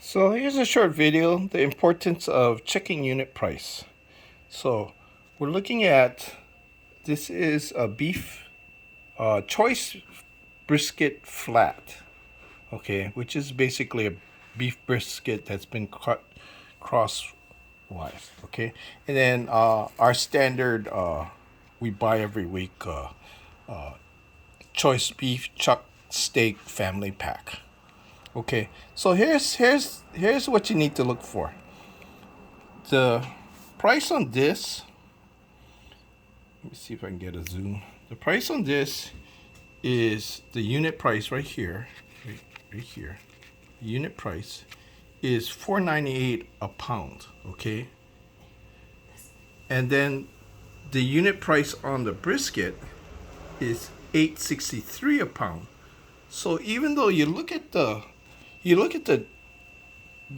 So here's a short video, the importance of checking unit price. So we're looking at, this is a beef choice brisket flat, okay, which is basically a beef brisket that's been cut crosswise, okay. And then our standard we buy every week choice beef chuck steak family pack. Okay, so here's what you need to look for. The price on this, let me see if I can get a zoom. The price on this is the unit price right here, right here. The unit price is $4.98 a pound, okay? And then the unit price on the brisket is $8.63 a pound. So even though you look at the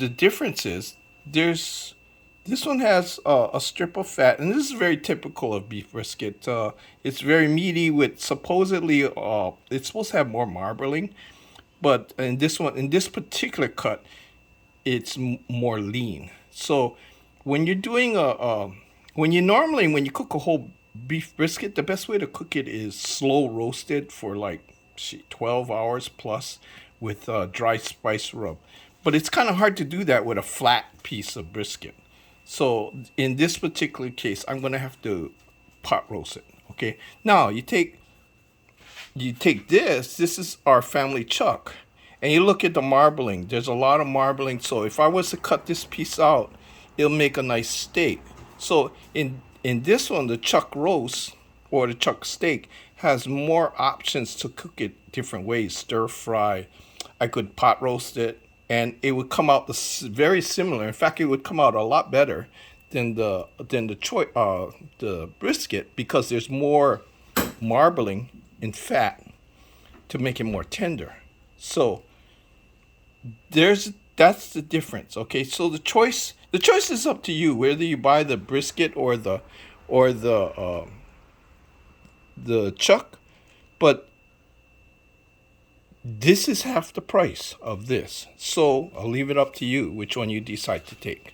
differences, there's this one has a strip of fat, and this is very typical of beef brisket. It's very meaty with supposedly it's supposed to have more marbling, but in this particular cut, it's more lean. So when you're doing when you cook a whole beef brisket, the best way to cook it is slow roasted for like 12 hours plus with dry spice rub. But it's kind of hard to do that with a flat piece of brisket. So in this particular case, I'm going to have to pot roast it. Okay. Now you take this is our family chuck, and you look at the marbling. There's a lot of marbling. So if I was to cut this piece out, it'll make a nice steak. So in this one, the chuck roast or the chuck steak has more options to cook it different ways. Stir fry, I could pot roast it, and it would come out very similar. In fact, it would come out a lot better than the brisket, because there's more marbling and fat to make it more tender. So that's the difference. Okay, so the choice is up to you, whether you buy the brisket or the chuck, but this is half the price of this. So I'll leave it up to you which one you decide to take.